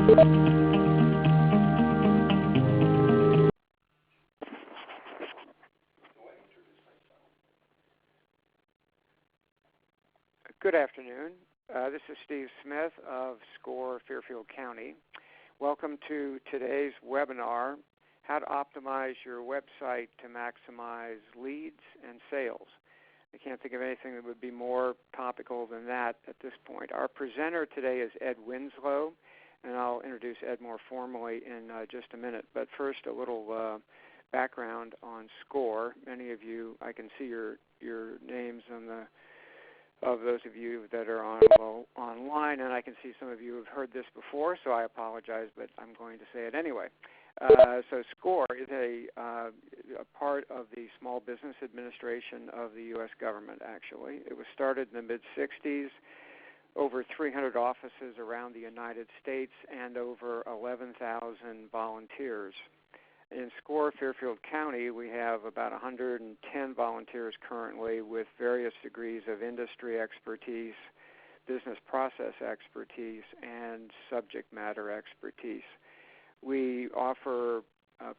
Good afternoon. This is Steve Smith of SCORE Fairfield County. Welcome to today's webinar, How to Optimize Your Website to Maximize Leads and Sales. I can't think of anything that would be more topical than that at this point. Our presenter today is Ed Winslow, and I'll introduce Ed more formally in just a minute. But first, a little background on SCORE. Many of you, I can see your names on the of those of you that are online, and I can see some of you have heard this before, so I apologize, but I'm going to say it anyway. So SCORE is a part of the Small Business Administration of the U.S. government, actually. It was started in the mid-'60s, over 300 offices around the United States, and over 11,000 volunteers. In SCORE Fairfield County, we have about 110 volunteers currently with various degrees of industry expertise, business process expertise, and subject matter expertise. We offer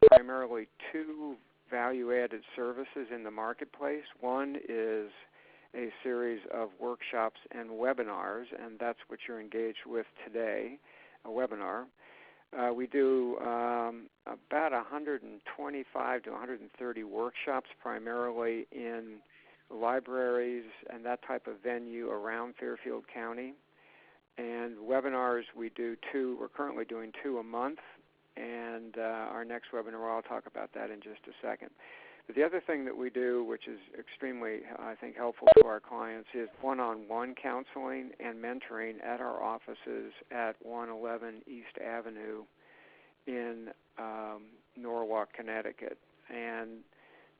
primarily two value-added services in the marketplace. One is a series of workshops and webinars, and that's what you're engaged with today, a webinar. We do about 125 to 130 workshops, primarily in libraries and that type of venue around Fairfield County. And webinars, we do two. We're currently doing two a month, and our next webinar, I'll talk about that in just a second. But the other thing that we do, which is extremely, I think, helpful to our clients, is one-on-one counseling and mentoring at our offices at 111 East Avenue in Norwalk, Connecticut. And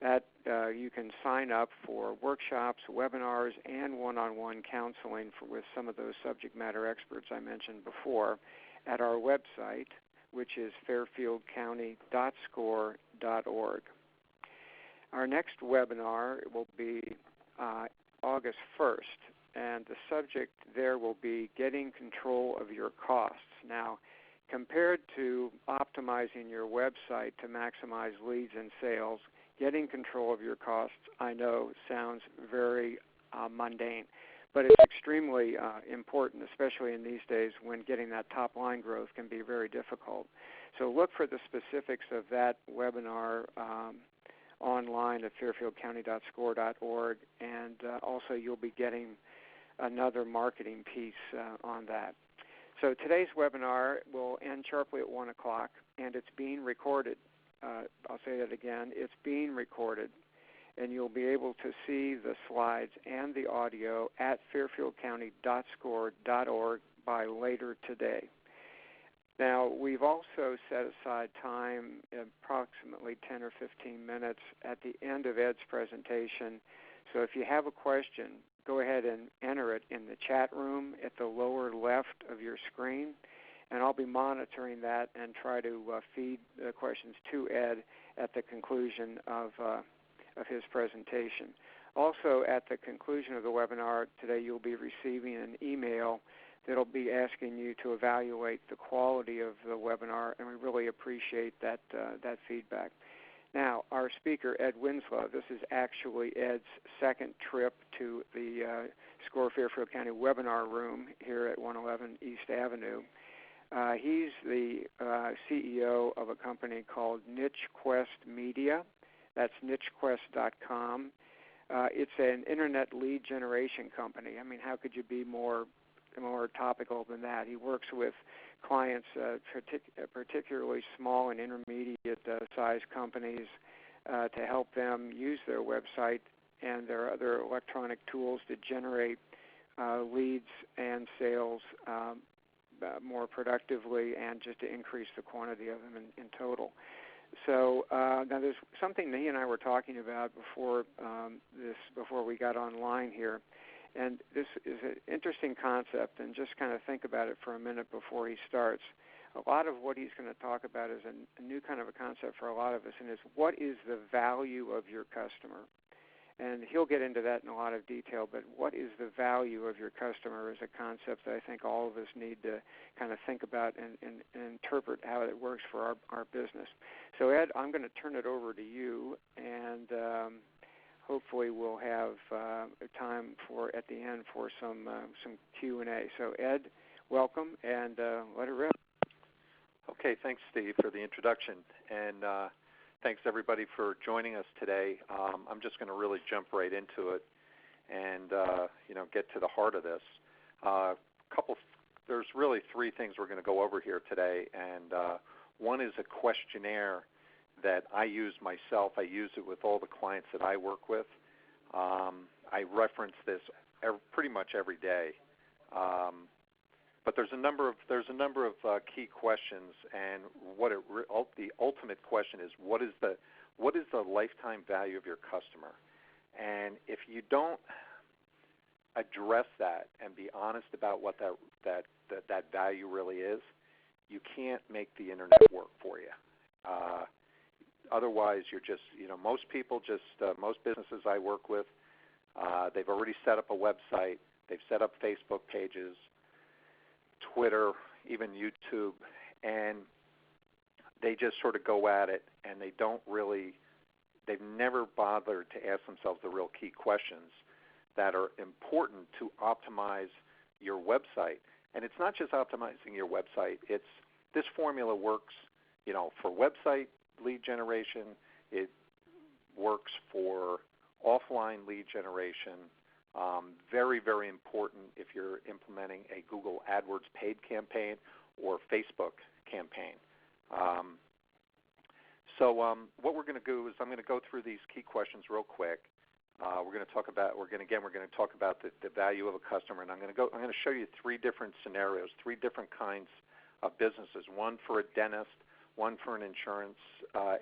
that you can sign up for workshops, webinars, and one-on-one counseling with some of those subject matter experts I mentioned before at our website, which is fairfieldcounty.score.org. Our next webinar will be August 1st, and the subject there will be getting control of your costs. Now, compared to optimizing your website to maximize leads and sales, getting control of your costs, I know, sounds very mundane, but it's extremely important, especially in these days when getting that top-line growth can be very difficult. So look for the specifics of that webinar online at fairfieldcounty.score.org, and also you'll be getting another marketing piece on that. So today's webinar will end sharply at 1 o'clock, and it's being recorded. I'll say that again. It's being recorded, and you'll be able to see the slides and the audio at fairfieldcounty.score.org by later today. Now, we've also set aside time, approximately 10 or 15 minutes at the end of Ed's presentation. So if you have a question, go ahead and enter it in the chat room at the lower left of your screen, and I'll be monitoring that and try to feed the questions to Ed at the conclusion of his presentation. Also, at the conclusion of the webinar today, you'll be receiving an email that'll be asking you to evaluate the quality of the webinar, and we really appreciate that feedback. Now, our speaker, Ed Winslow, this is actually Ed's second trip to the SCORE Fairfield County webinar room here at 111 East Avenue. He's the CEO of a company called Nichequest Media. That's nichequest.com. It's an internet lead generation company. I mean, how could you be more topical than that? He works with clients, particularly small and intermediate size companies, to help them use their website and their other electronic tools to generate leads and sales more productively, and just to increase the quantity of them in total. So now there's something that he and I were talking about before we got online here. And this is an interesting concept, and just kind of think about it for a minute before he starts. A lot of what he's going to talk about is a new kind of a concept for a lot of us, and is what is the value of your customer? And he'll get into that in a lot of detail, but what is the value of your customer is a concept that I think all of us need to kind of think about and interpret how it works for our business. So, Ed, I'm going to turn it over to you, and hopefully we'll have time at the end for some Q&A. So, Ed, welcome, and let it rip. Okay, thanks, Steve, for the introduction, and thanks everybody for joining us today. I'm just going to really jump right into it and get to the heart of this. There's really three things we're going to go over here today, and one is a questionnaire that I use myself. I use it with all the clients that I work with. I reference this pretty much every day. But there's a number of key questions, and the ultimate question is what is the lifetime value of your customer? And if you don't address that and be honest about what that value really is, you can't make the internet work for you. Otherwise, you're just most businesses I work with, they've already set up a website, they've set up Facebook pages, Twitter, even YouTube, and they just sort of go at it, and they've never bothered to ask themselves the real key questions that are important to optimize your website. And it's not just optimizing your website. This formula works, for website lead generation. It works for offline lead generation. Very, very important if you're implementing a Google AdWords paid campaign or Facebook campaign. So what we're going to do is I'm going to go through these key questions real quick. We're going to talk about the value of a customer, and I'm going to show you three different scenarios, three different kinds of businesses. One for a dentist, one for an insurance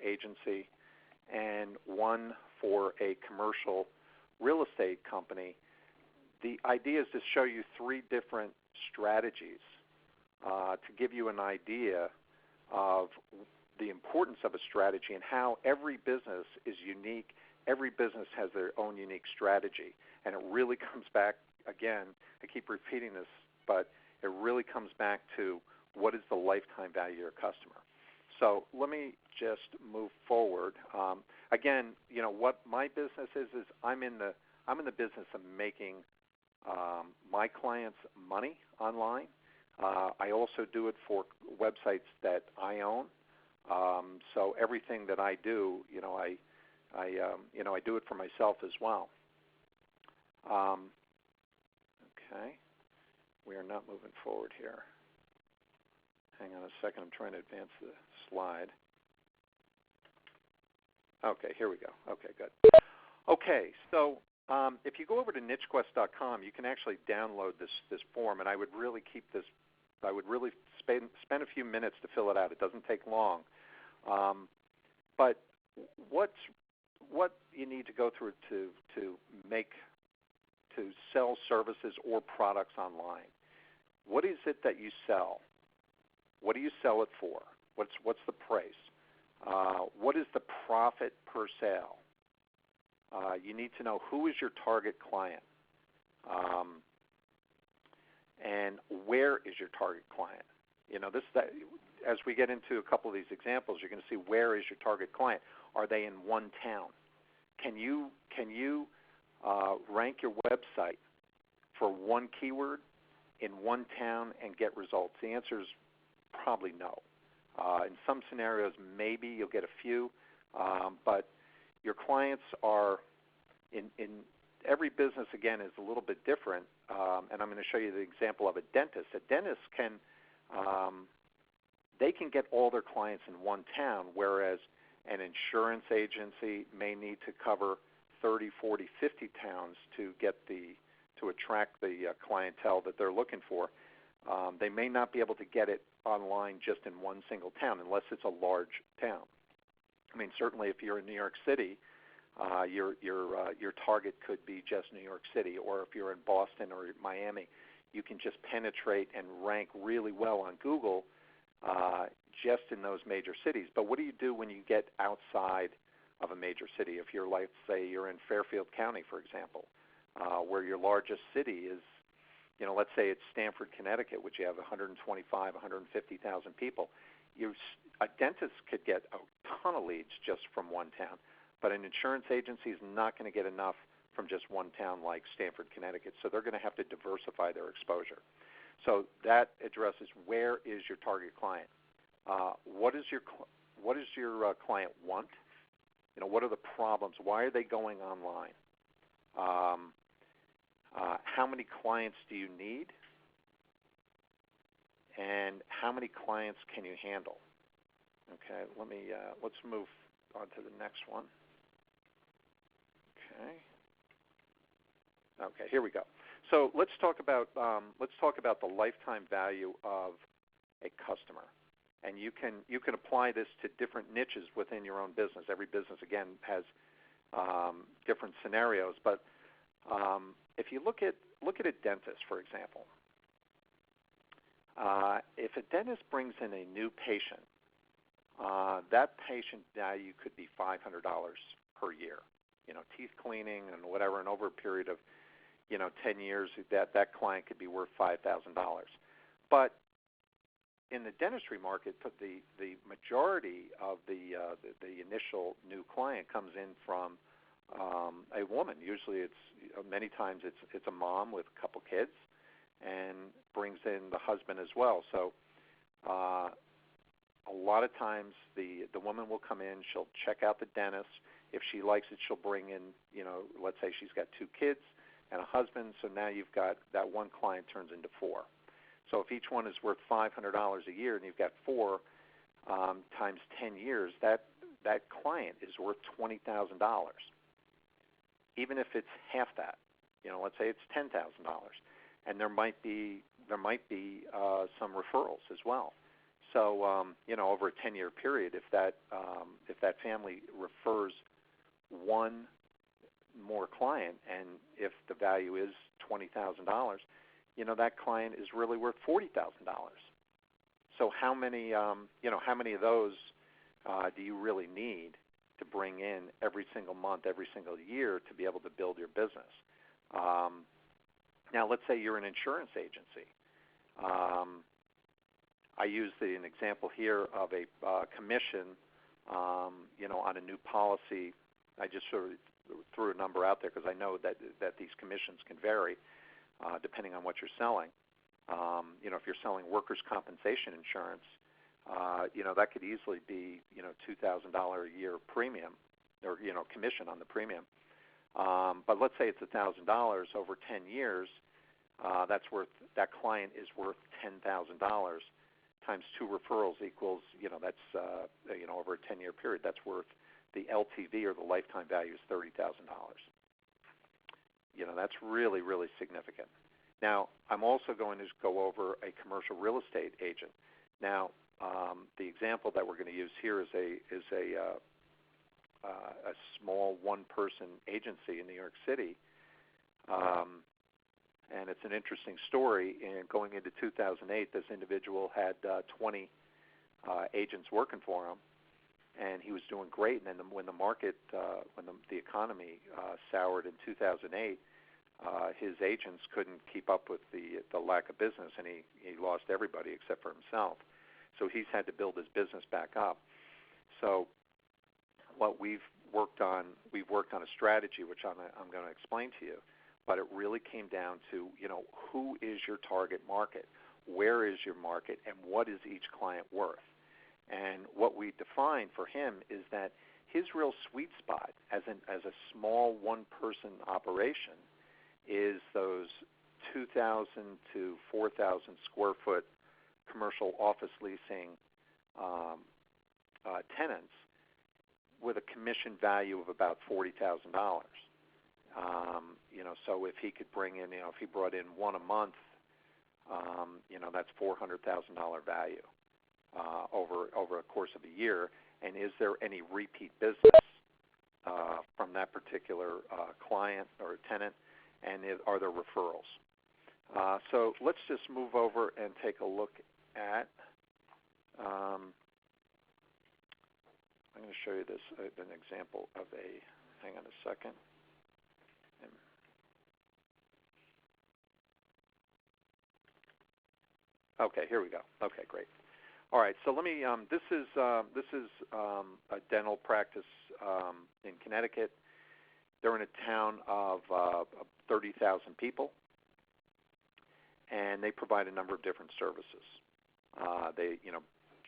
agency, and one for a commercial real estate company. The idea is to show you three different strategies to give you an idea of the importance of a strategy and how every business is unique. Every business has their own unique strategy. And it really comes back, again, I keep repeating this, but it really comes back to what is the lifetime value of your customer. So let me just move forward. Again, what my business is I'm in the business of making my clients money online. I also do it for websites that I own. So everything that I do, I do it for myself as well. Okay, we are not moving forward here. Hang on a second. I'm trying to advance the slide. Okay, here we go. Okay, good. Okay, so if you go over to Nichequest.com, you can actually download this form, and I would really spend a few minutes to fill it out. It doesn't take long. But what you need to go through to sell services or products online? What is it that you sell? What do you sell it for? What's the price? What is the profit per sale? You need to know who is your target client, and where is your target client. As we get into a couple of these examples, you're going to see where is your target client. Are they in one town? Can you rank your website for one keyword in one town and get results? The answer is probably no. In some scenarios, maybe you'll get a few, but your clients are in every business, again, is a little bit different, and I'm going to show you the example of a dentist. A dentist they can get all their clients in one town, whereas an insurance agency may need to cover 30, 40, 50 towns to attract the clientele that they're looking for. They may not be able to get it online just in one single town unless it's a large town. I mean, certainly if you're in New York City, your target could be just New York City, or if you're in Boston or Miami, you can just penetrate and rank really well on Google just in those major cities. But what do you do when you get outside of a major city. If you're, like, say, you're in Fairfield County, for example, where your largest city is, let's say it's Stamford, Connecticut, which you have 125, 150,000 people. A dentist could get a ton of leads just from one town, but an insurance agency is not going to get enough from just one town like Stamford, Connecticut. So they're going to have to diversify their exposure. So that addresses where is your target client. What does your client want? What are the problems? Why are they going online? How many clients do you need? And how many clients can you handle? Okay, let's move on to the next one. Okay, here we go. So let's talk about the lifetime value of a customer, and you can apply this to different niches within your own business. Every business, again, has different scenarios, but if you look at a dentist, for example, if a dentist brings in a new patient, that patient value could be $500 per year. Teeth cleaning and whatever, and over a period of 10 years, that client could be worth $5,000. But in the dentistry market, the majority of the initial new client comes in from a woman. Usually, many times it's a mom with a couple kids, and brings in the husband as well. So a lot of times the woman will come in, she'll check out the dentist. If she likes it, she'll bring in, let's say she's got 2 kids and a husband, so now you've got that one client turns into 4. So if each one is worth $500 a year and you've got 4 times 10 years, that client is worth $20,000. Even if it's half that, let's say it's $10,000. And there might be some referrals as well. So over a 10-year period, if that family refers one more client, and if the value is $20,000, that client is really worth $40,000. So how many of those do you really need to bring in every single month, every single year to be able to build your business? Now, let's say you're an insurance agency. I used an example here of a commission, on a new policy. I just sort of threw a number out there because I know that these commissions can vary depending on what you're selling. If you're selling workers' compensation insurance, that could easily be $2,000 a year premium, or commission on the premium. But let's say it's $1,000 over 10 years. That client is worth $10,000 times 2 referrals equals, that's over a 10-year period. That's worth, the LTV or the lifetime value is $30,000. That's really, really significant. Now, I'm also going to go over a commercial real estate agent. Now, the example that we're going to use here is a small one-person agency in New York City, and it's an interesting story. And going into 2008, this individual had 20 agents working for him, and he was doing great. And then when the market, when the economy soured in 2008, his agents couldn't keep up with the lack of business, and he lost everybody except for himself. So he's had to build his business back up. So what we've worked on a strategy, which I'm going to explain to you, but it really came down to, who is your target market? Where is your market, and what is each client worth? And what we defined for him is that his real sweet spot as a small one-person operation is those 2,000 to 4,000 square foot commercial office leasing tenants with a commission value of about $40,000. So if he could bring in, if he brought in one a month, that's $400,000 value over a course of a year. And is there any repeat business from that particular client or tenant? And are there referrals? So let's just move over and take a look at I'm going to show you this an example of a. Hang on a second. Okay, here we go. Okay, great. All right, so let me. This is a dental practice in Connecticut. They're in a town of 30,000 people, and they provide a number of different services. They,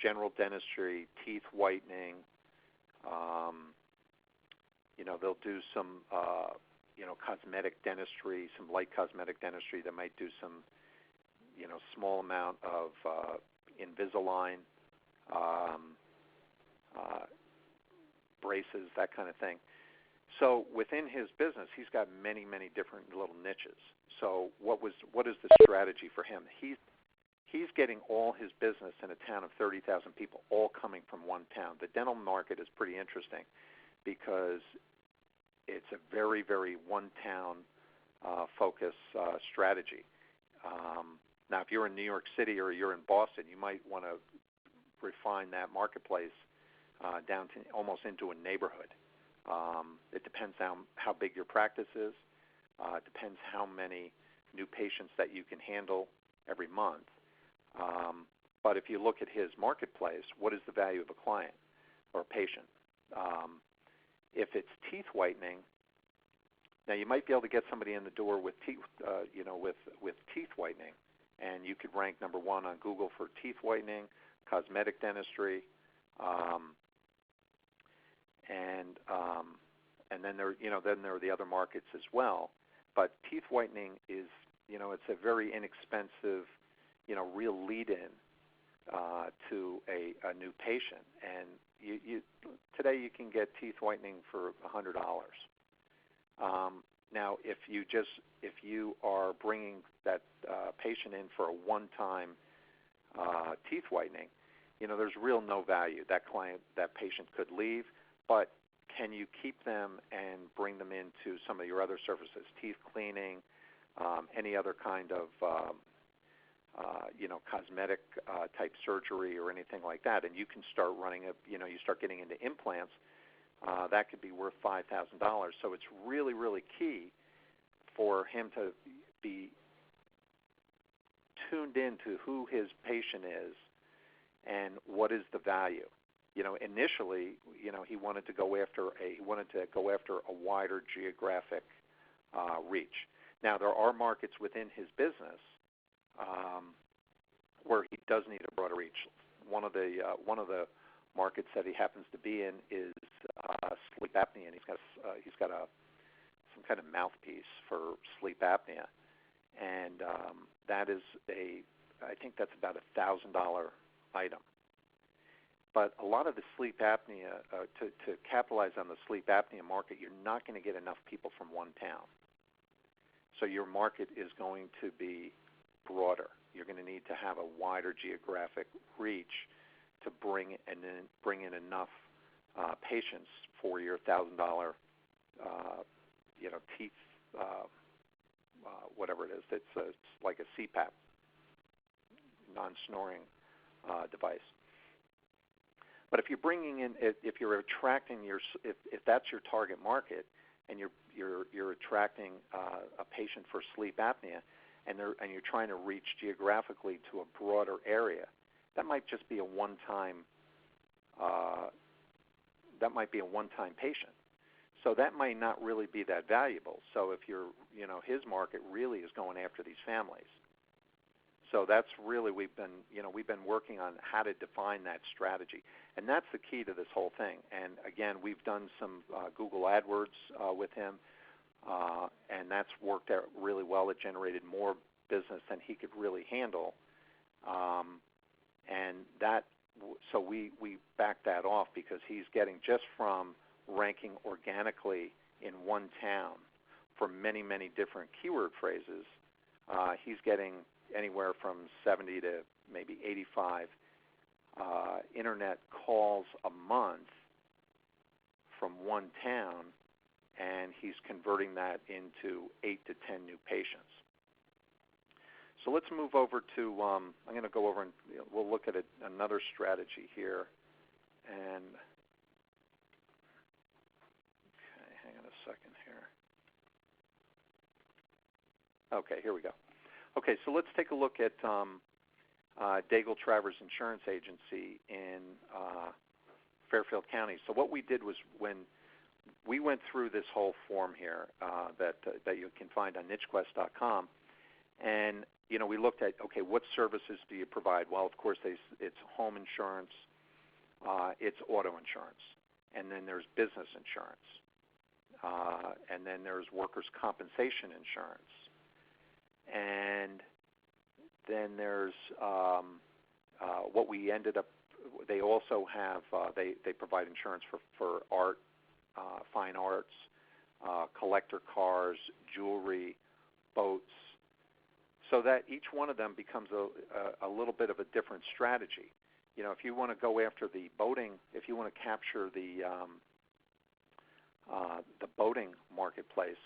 general dentistry, teeth whitening. They'll do some, cosmetic dentistry, some light cosmetic dentistry. They might do some, small amount of Invisalign, braces, that kind of thing. So within his business, he's got many, many different little niches. So what is the strategy for him? He's getting all his business in a town of 30,000 people, all coming from one town. The dental market is pretty interesting because it's a very, very one-town focus strategy. Now, if you're in New York City or you're in Boston, you might want to refine that marketplace down to almost into a neighborhood. It depends how big your practice is. It depends how many new patients that you can handle every month. But if you look at his marketplace, what is the value of a client or a patient? If it's teeth whitening, now you might be able to get somebody in the door with teeth, with teeth whitening, and you could rank number one on Google for teeth whitening, cosmetic dentistry, and then there are the other markets as well. But teeth whitening is, it's a very inexpensive, real lead-in to a new patient, and you today you can get teeth whitening for $100. Now, if you are bringing that patient in for a one-time teeth whitening, there's real no value. That patient could leave, but can you keep them and bring them into some of your other services, teeth cleaning, any other kind of cosmetic type surgery or anything like that, and you can start running you start getting into implants, that could be worth $5,000. So it's really, really key for him to be tuned into who his patient is and what is the value. Initially, he wanted to go after a wider geographic reach. Now, there are markets within his business where he does need a broader reach. One of the markets that he happens to be in is sleep apnea, and he's got some kind of mouthpiece for sleep apnea, and that is I think that's about $1,000 item. But a lot of the sleep apnea, to capitalize on the sleep apnea market, you're not going to get enough people from one town. So your market is going to be broader. You're going to need to have a wider geographic reach to bring in enough patients for your $1,000, teeth, whatever it is. It's like a CPAP, non-snoring device. But if you're bringing in, if you're attracting if that's your target market, and you're attracting a patient for sleep apnea, and you're trying to reach geographically to a broader area, that might just be a one-time. That might be a one-time patient. So that might not really be that valuable. So if his market really is going after these families. So that's really we've been working on how to define that strategy, and that's the key to this whole thing. And again, we've done some Google AdWords with him, and that's worked out really well. It generated more business than he could really handle, and so we backed that off because he's getting, just from ranking organically in one town for many, many different keyword phrases, he's getting anywhere from 70 to maybe 85 internet calls a month from one town, and he's converting that into 8 to 10 new patients. So let's move over to, I'm going to go over and we'll look at another strategy here. And Okay, here we go. Okay, so let's take a look at Daigle Travers Insurance Agency in Fairfield County. So what we did was when we went through this whole form here that you can find on Nichequest.com, and we looked at, okay, what services do you provide? Well, of course, it's home insurance, it's auto insurance, and then there's business insurance, and then there's workers' compensation insurance, and then there's what we ended up. They also have they provide insurance for art, fine arts, collector cars, jewelry, boats, so that each one of them becomes a little bit of a different strategy. If you want to go after the boating, if you want to capture the boating marketplace,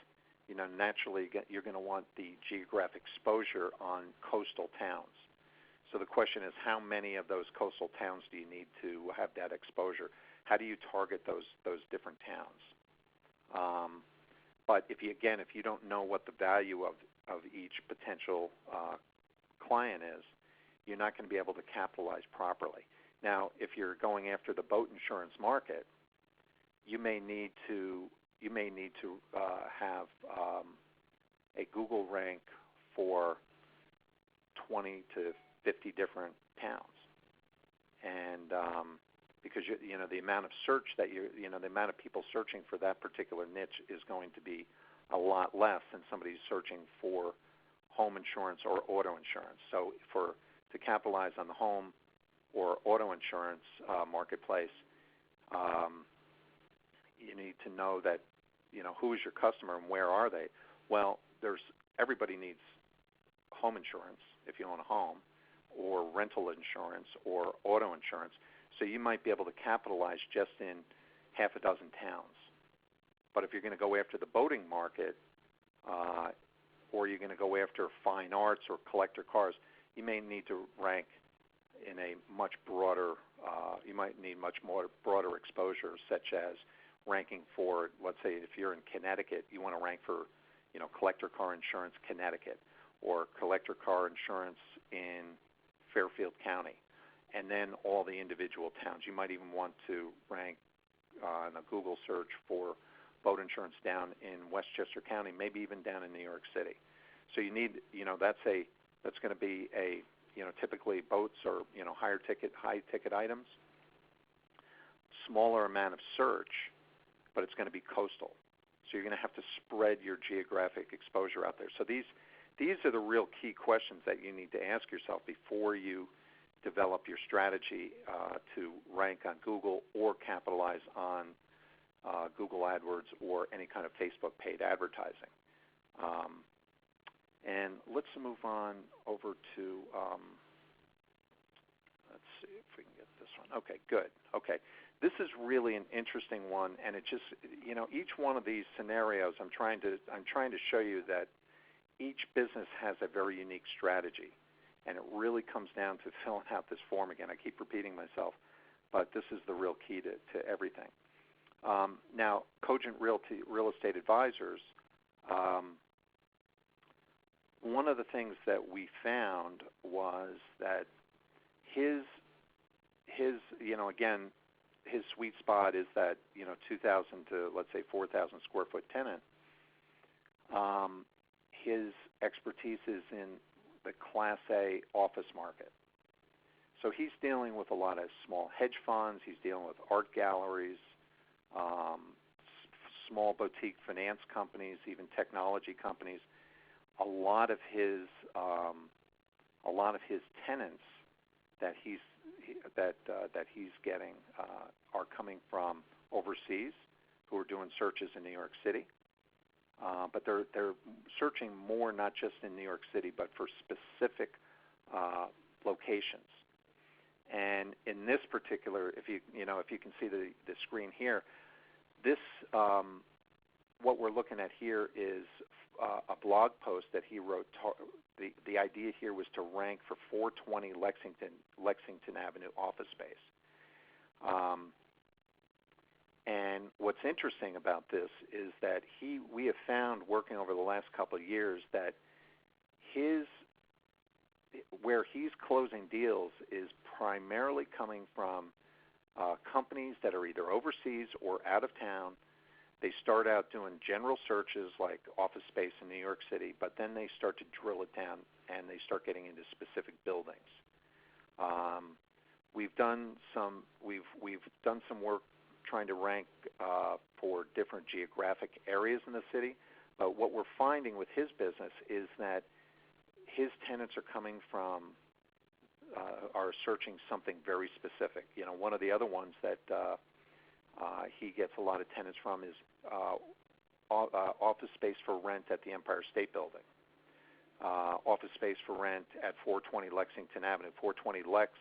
naturally you're going to want the geographic exposure on coastal towns. So the question is, how many of those coastal towns do you need to have that exposure? How do you target those different towns? But if you don't know what the value of each potential client is, you're not going to be able to capitalize properly. Now, if you're going after the boat insurance market, you may need to have a Google rank for 20 to 50 different towns, and because the amount of search that the amount of people searching for that particular niche is going to be a lot less than somebody searching for home insurance or auto insurance. So to capitalize on the home or auto insurance marketplace, you need to know that who is your customer and where are they. Well, everybody needs home insurance if you own a home, or rental insurance, or auto insurance. So you might be able to capitalize just in half a dozen towns. But if you're going to go after the boating market, or you're going to go after fine arts or collector cars, you may need to rank in a much broader. You might need much more broader exposure, such as ranking for, let's say, if you're in Connecticut, you want to rank for, collector car insurance Connecticut, or collector car insurance in Fairfield County, and then all the individual towns. You might even want to rank in a Google search for boat insurance down in Westchester County, maybe even down in New York City. So you need, that's going to be a, typically boats are, high ticket items, smaller amount of search, but it's going to be coastal. So you're going to have to spread your geographic exposure out there. So these are the real key questions that you need to ask yourself before you develop your strategy to rank on Google or capitalize on Google AdWords or any kind of Facebook paid advertising. And let's move on over to, let's see if we can get this one. Okay, good. Okay. This is really an interesting one, and it just, each one of these scenarios, I'm trying to show you that each business has a very unique strategy, and it really comes down to filling out this form again. I keep repeating myself, but this is the real key to everything. Now, Cogent Real Estate Advisors, one of the things that we found was that his again, his sweet spot is that 2,000 to, let's say, 4,000 square foot tenant. His expertise is in the Class A office market. So he's dealing with a lot of small hedge funds. He's dealing with art galleries, small boutique finance companies, even technology companies. A lot of his tenants that he's getting are coming from overseas, who are doing searches in New York City. But they're searching more not just in New York City, but for specific locations. And in this particular, if you can see the screen here, this what we're looking at here is a blog post that he wrote. The idea here was to rank for 420 Lexington Avenue office space. And what's interesting about this is that we have found, working over the last couple of years, that where he's closing deals is primarily coming from companies that are either overseas or out of town. They start out doing general searches like office space in New York City, but then they start to drill it down and they start getting into specific buildings. We've done some work trying to rank for different geographic areas in the city, but what we're finding with his business is that his tenants are coming from are searching something very specific. You know, one of the other ones that he gets a lot of tenants from is office space for rent at the Empire State Building, office space for rent at 420 Lexington Avenue. 420 Lex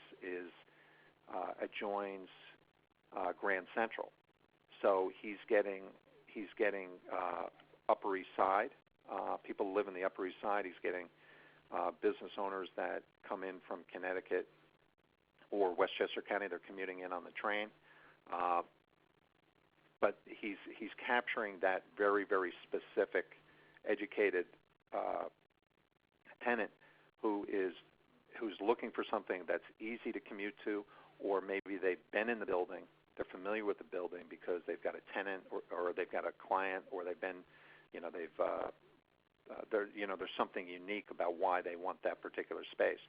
adjoins Grand Central, so he's getting Upper East Side. People who live in the Upper East Side. He's getting business owners that come in from Connecticut or Westchester County. They're commuting in on the train. But he's capturing that very, very specific, educated tenant who's looking for something that's easy to commute to, or maybe they've been in the building, they're familiar with the building because they've got a tenant or they've got a client, or they've been, there's something unique about why they want that particular space.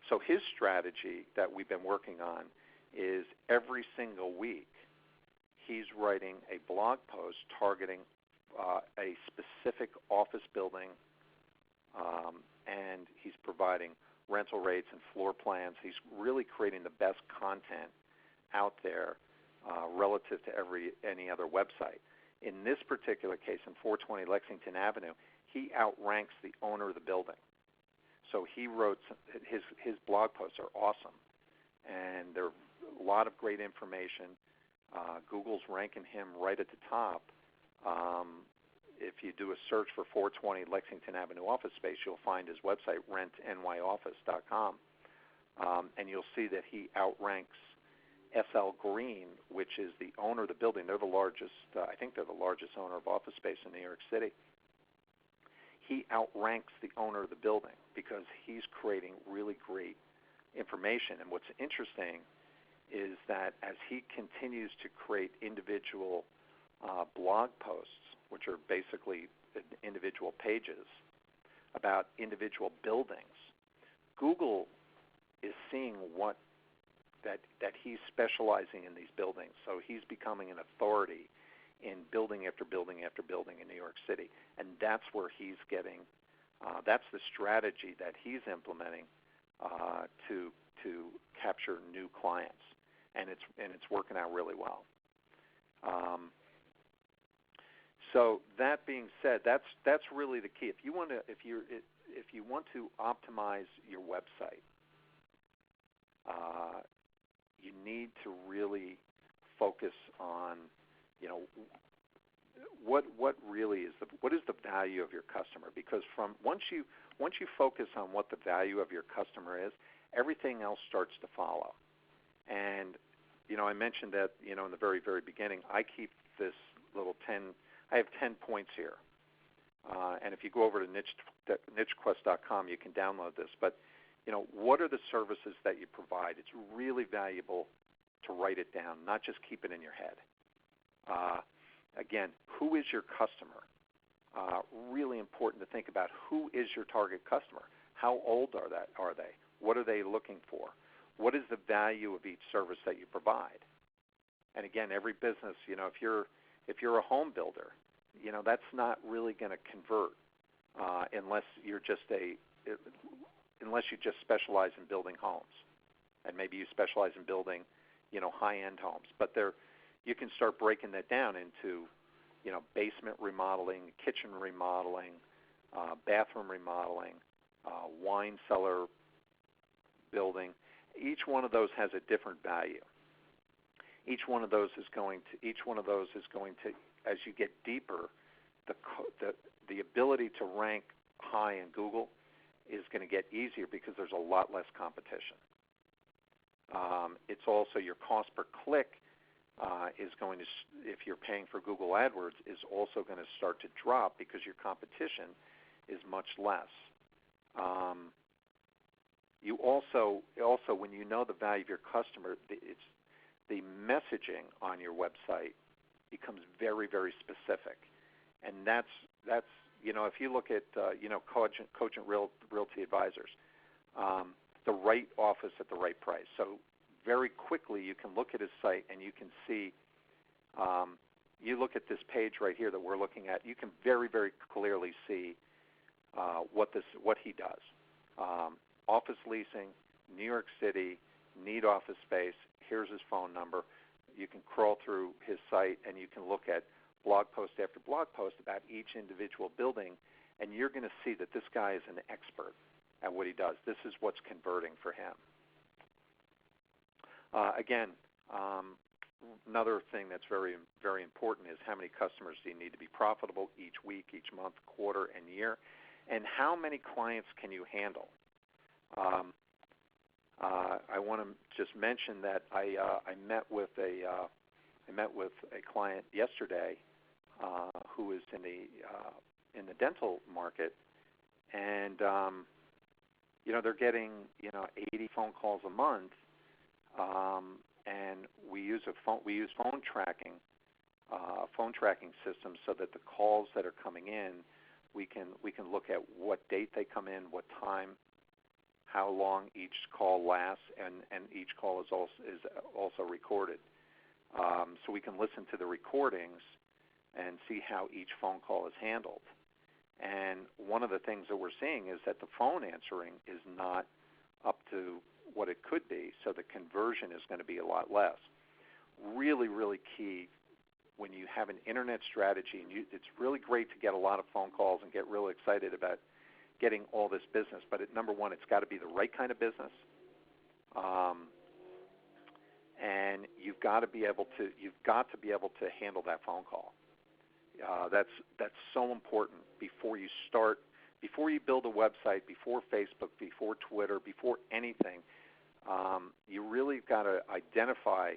So his strategy that we've been working on is every single week he's writing a blog post targeting a specific office building, and he's providing rental rates and floor plans. He's really creating the best content out there relative to any other website. In this particular case, in 420 Lexington Avenue, he outranks the owner of the building. So he wrote his blog posts are awesome, and they're a lot of great information. Google's ranking him right at the top. If you do a search for 420 Lexington Avenue office space, you'll find his website, rentnyoffice.com, and you'll see that he outranks SL Green, which is the owner of the building. They're the largest, I think they're the largest owner of office space in New York City. He outranks the owner of the building because he's creating really great information. And what's interesting is that as he continues to create individual blog posts, which are basically individual pages about individual buildings, Google is seeing that he's specializing in these buildings. So he's becoming an authority in building after building after building in New York City. And that's where he's getting, that's the strategy that he's implementing to capture new clients. And it's working out really well. So that being said, that's really the key. If you want to optimize your website, you need to really focus on, what really is what is the value of your customer? Because once you focus on what the value of your customer is, everything else starts to follow. And I mentioned that in the very, very beginning, I keep this little I have 10 points here. And if you go over to Nichequest.com, you can download this. But what are the services that you provide? It's really valuable to write it down, not just keep it in your head. Again, who is your customer? Really important to think about who is your target customer. How old are they? What are they looking for? What is the value of each service that you provide? And again, every business, if you're a home builder, that's not really going to convert unless you just specialize in building homes, and maybe you specialize in building, high-end homes. But you can start breaking that down into, basement remodeling, kitchen remodeling, bathroom remodeling, wine cellar building. Each one of those has a different value. Each one of those is going to, as you get deeper, the ability to rank high in Google is going to get easier because there's a lot less competition. It's also your cost per click is going to, if you're paying for Google AdWords, is also going to start to drop because your competition is much less. You also when you know the value of your customer, it's the messaging on your website becomes very, very specific, and that's if you look at cogent Realty Advisors, the right office at the right price. So very quickly you can look at his site and you can see. You look at this page right here that we're looking at. You can very, very clearly see what he does. Office leasing, New York City, need office space. Here's his phone number. You can crawl through his site and you can look at blog post after blog post about each individual building, and you're going to see that this guy is an expert at what he does. This is what's converting for him. Another thing that's very, very important is how many customers do you need to be profitable each week, each month, quarter, and year, and how many clients can you handle? I want to just mention that I met with a client yesterday who is in the dental market, and they're getting 80 phone calls a month, and we use phone tracking systems so that the calls that are coming in, we can look at what date they come in, what time, how long each call lasts, and each call is also recorded. So we can listen to the recordings and see how each phone call is handled. And one of the things that we're seeing is that the phone answering is not up to what it could be, so the conversion is going to be a lot less. Really, really key when you have an internet strategy, and it's really great to get a lot of phone calls and get really excited about getting all this business, but number one, it's got to be the right kind of business, and you've got to be able to handle that phone call. That's so important before you start, before you build a website, before Facebook, before Twitter, before anything. You really got to identify,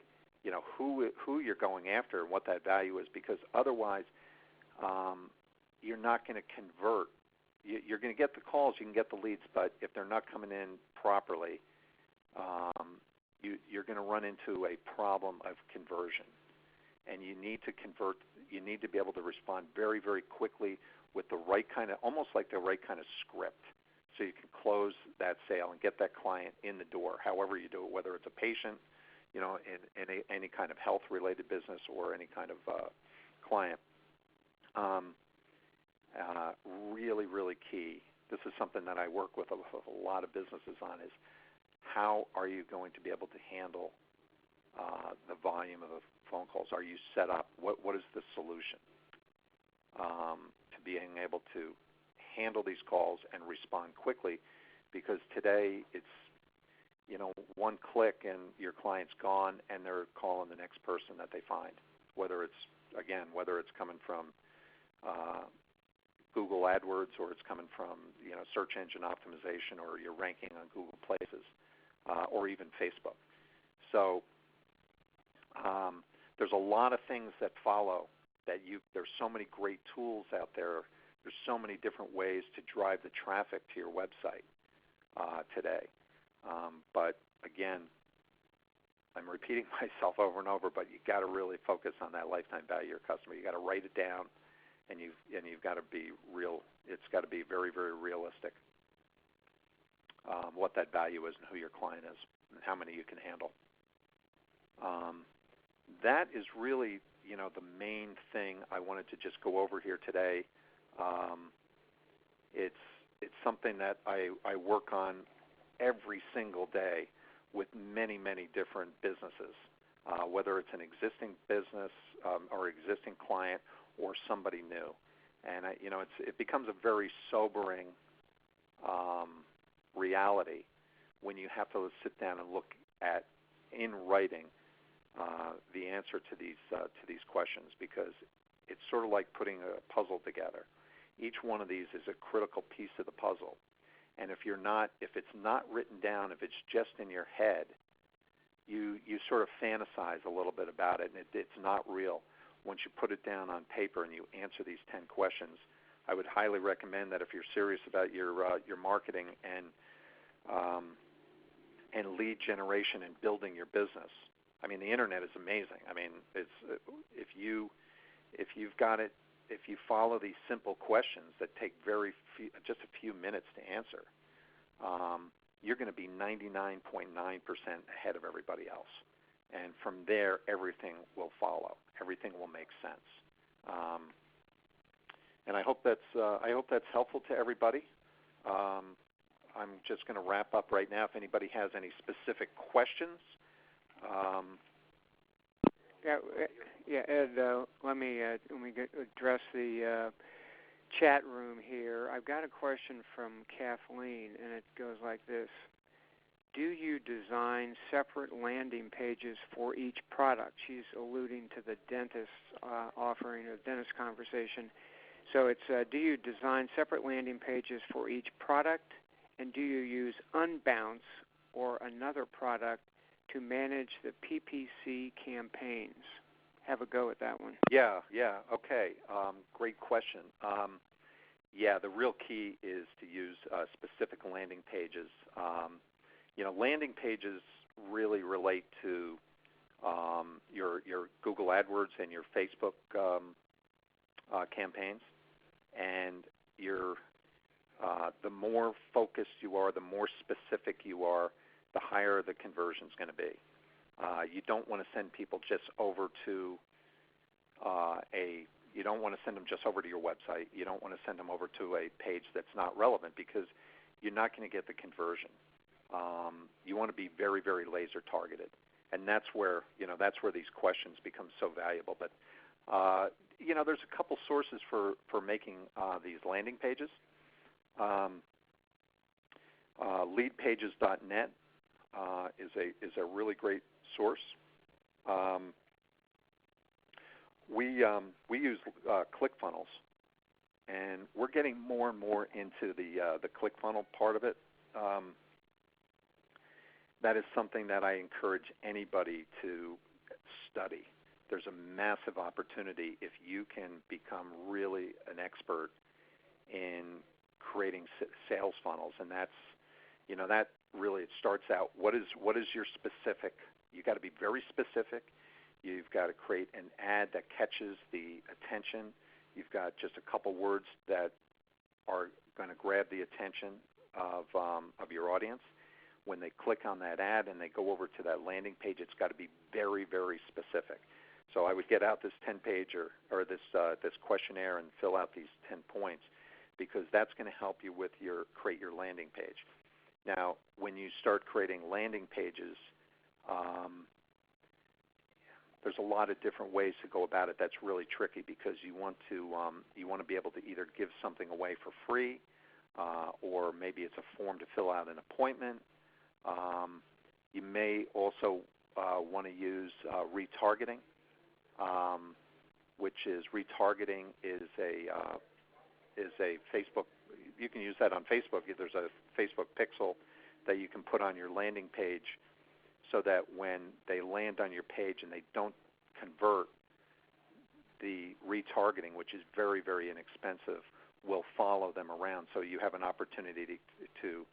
who you're going after and what that value is, because otherwise, you're not going to convert. You're going to get the calls, you can get the leads, but if they're not coming in properly, you're going to run into a problem of conversion. And you need to convert. You need to be able to respond very, very quickly with the right kind of, almost like the right kind of script, so you can close that sale and get that client in the door. However you do it, whether it's a patient, in any kind of health-related business or any kind of client. Really, really key. This is something that I work with a lot of businesses on, is how are you going to be able to handle the volume of phone calls? Are you set up? What is the solution to being able to handle these calls and respond quickly? Because today it's, one click and your client's gone and they're calling the next person that they find, whether it's coming from Google AdWords, or it's coming from search engine optimization, or you're ranking on Google Places, or even Facebook. So there's a lot of things that follow that there's so many great tools out there. There's so many different ways to drive the traffic to your website today. But again, I'm repeating myself over and over, but you got to really focus on that lifetime value of your customer. You got to write it down, and you've got to be real. It's got to be very, very realistic what that value is and who your client is and how many you can handle. That is really, the main thing I wanted to just go over here today. It's something that I work on every single day with many, many different businesses, whether it's an existing business or existing client or somebody new. And it becomes a very sobering reality when you have to sit down and look at, in writing, the answer to these questions, because it's sort of like putting a puzzle together. Each one of these is a critical piece of the puzzle, and if it's not written down, if it's just in your head, you sort of fantasize a little bit about it, and it's not real. Once you put it down on paper and you answer these 10 questions, I would highly recommend that if you're serious about your marketing and lead generation and building your business. I mean, the internet is amazing. I mean, it's if you've got it, if you follow these simple questions that take just a few minutes to answer, you're going to be 99.9% ahead of everybody else. And from there, everything will follow. Everything will make sense. And I hope that's helpful to everybody. I'm just going to wrap up right now. If anybody has any specific questions. Ed, let me address the chat room here. I've got a question from Kathleen, and it goes like this. Do you design separate landing pages for each product? She's alluding to the dentist offering a dentist conversation. So it's do you design separate landing pages for each product, and do you use Unbounce or another product to manage the PPC campaigns? Have a go at that one. Yeah, okay. Great question. The real key is to use specific landing pages. Landing pages really relate to your Google AdWords and your Facebook campaigns, and the more focused you are, the more specific you are, the higher the conversion is going to be. You don't want to send people just over to you don't want to send them just over to your website. You don't want to send them over to a page that's not relevant because you're not going to get the conversion. You want to be very, very laser targeted, and that's where these questions become so valuable. But there's a couple sources for making these landing pages. Leadpages.net is a really great source. We use ClickFunnels, and we're getting more and more into the ClickFunnel part of it. That is something that I encourage anybody to study. There's a massive opportunity if you can become really an expert in creating sales funnels, and that really, it starts out, what is your specific, you got to be very specific. You've got to create an ad that catches the attention. You've got just a couple words that are going to grab the attention of your audience. When they click on that ad and they go over to that landing page, it's got to be very, very specific. So I would get out this 10-page or this questionnaire and fill out these 10 points, because that's going to help you with create your landing page. Now, when you start creating landing pages, there's a lot of different ways to go about it. That's really tricky because you want to be able to either give something away for free, or maybe it's a form to fill out an appointment. You may also want to use retargeting, which is retargeting is a Facebook. You can use that on Facebook. There's a Facebook pixel that you can put on your landing page, so that when they land on your page and they don't convert, the retargeting, which is very, very inexpensive, will follow them around. So you have an opportunity to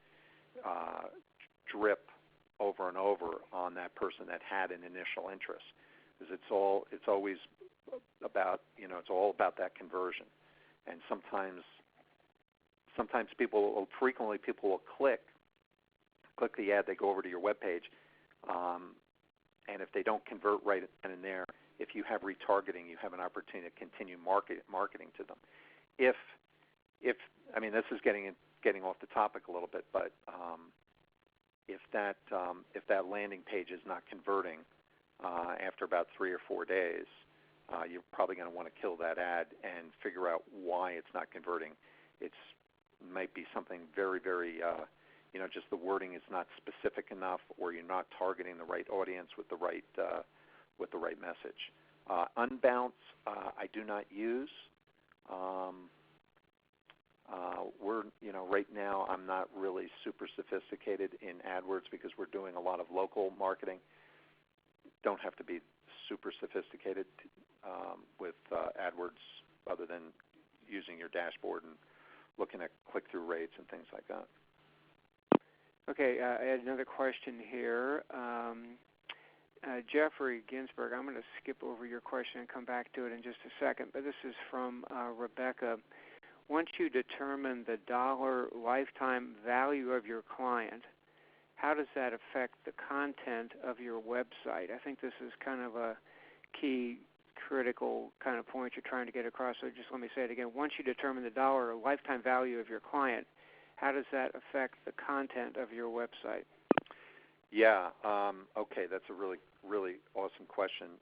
drip over and over on that person that had an initial interest, because it's always about it's all about that conversion. And frequently people will click the ad, they go over to your webpage, and if they don't convert right then and there, if you have retargeting, you have an opportunity to continue marketing to them. If this is getting off the topic a little bit, but if that landing page is not converting after about 3 or 4 days, you're probably going to want to kill that ad and figure out why it's not converting. It might be something very, very just the wording is not specific enough, or you're not targeting the right audience with the right message. Unbounce, I do not use. Right now I'm not really super sophisticated in AdWords because we're doing a lot of local marketing. Don't have to be super sophisticated with AdWords, other than using your dashboard and looking at click-through rates and things like that. Okay, I had another question here. Jeffrey Ginsburg, I'm going to skip over your question and come back to it in just a second, but this is from Rebecca. Once you determine the dollar lifetime value of your client, how does that affect the content of your website? I think this is kind of a key, critical kind of point you're trying to get across, so just let me say it again. Once you determine the dollar lifetime value of your client, how does that affect the content of your website? Yeah, okay, that's a really, really awesome question.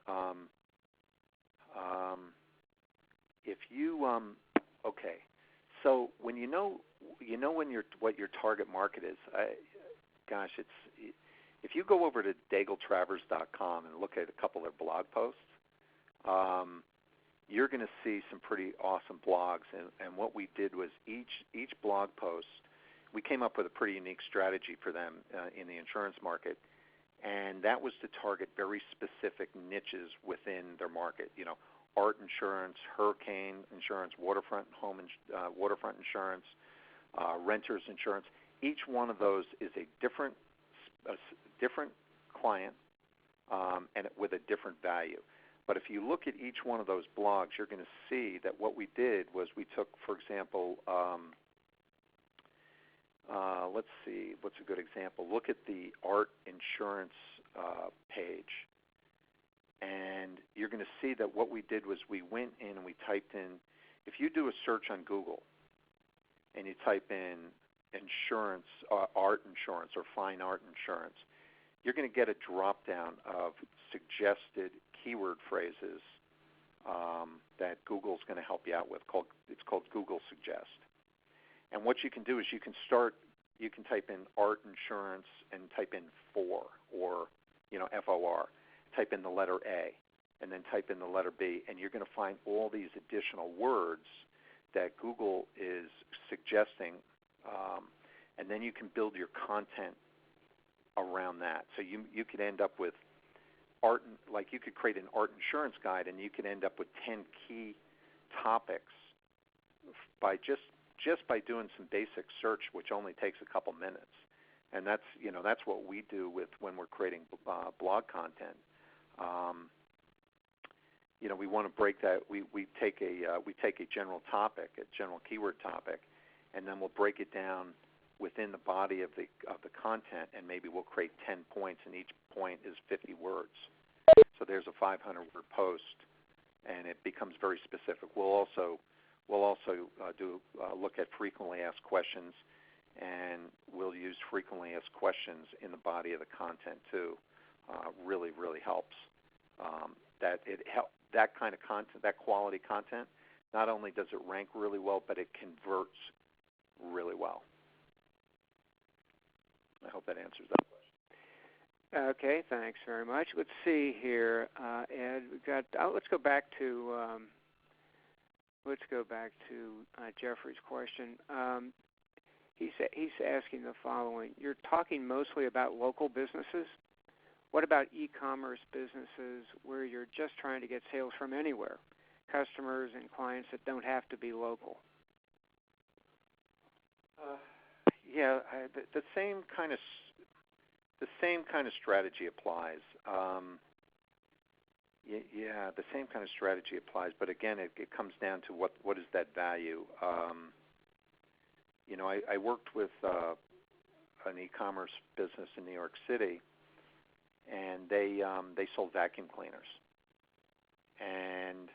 If you, okay, so when you know when what your target market is. If you go over to DaigleTravers.com and look at a couple of their blog posts, you're going to see some pretty awesome blogs. And what we did was each blog post, we came up with a pretty unique strategy for them in the insurance market, and that was to target very specific niches within their market. You know, art insurance, hurricane insurance, waterfront insurance, renters insurance. Each one of those is a different client and with a different value. But if you look at each one of those blogs, you're going to see that what we did was we took, for example, let's see, what's a good example? Look at the art insurance page, and you're going to see that what we did was we went in and we typed in, if you do a search on Google and you type in insurance, art insurance or fine art insurance, you're going to get a drop down of suggested keyword phrases that Google's going to help you out with. It's called Google Suggest. And what you can do is you can type in art insurance and type in for, or FOR. Type in the letter A, and then type in the letter B, and you're going to find all these additional words that Google is suggesting, and then you can build your content around that. So you could end up with art, like you could create an art insurance guide, and you could end up with 10 key topics by just by doing some basic search, which only takes a couple minutes. And that's what we do when we're creating blog content. We want to break that. We take a general topic, a general keyword topic, and then we'll break it down within the body of the content, and maybe we'll create 10 points, and each point is 50 words. So there's a 500-word post, and it becomes very specific. We'll also look at frequently asked questions, and we'll use frequently asked questions in the body of the content too. Really, really helps. That kind of content, that quality content, not only does it rank really well, but it converts really well. I hope that answers that question. Okay, thanks very much. Let's see here, Ed. We've got. Let's go back to Jeffrey's question. He's asking the following: you're talking mostly about local businesses. What about e-commerce businesses where you're just trying to get sales from anywhere, customers and clients that don't have to be local? The same kind of strategy applies. The same kind of strategy applies, but again, it comes down to what is that value. I worked with an e-commerce business in New York City, and they sold vacuum cleaners. And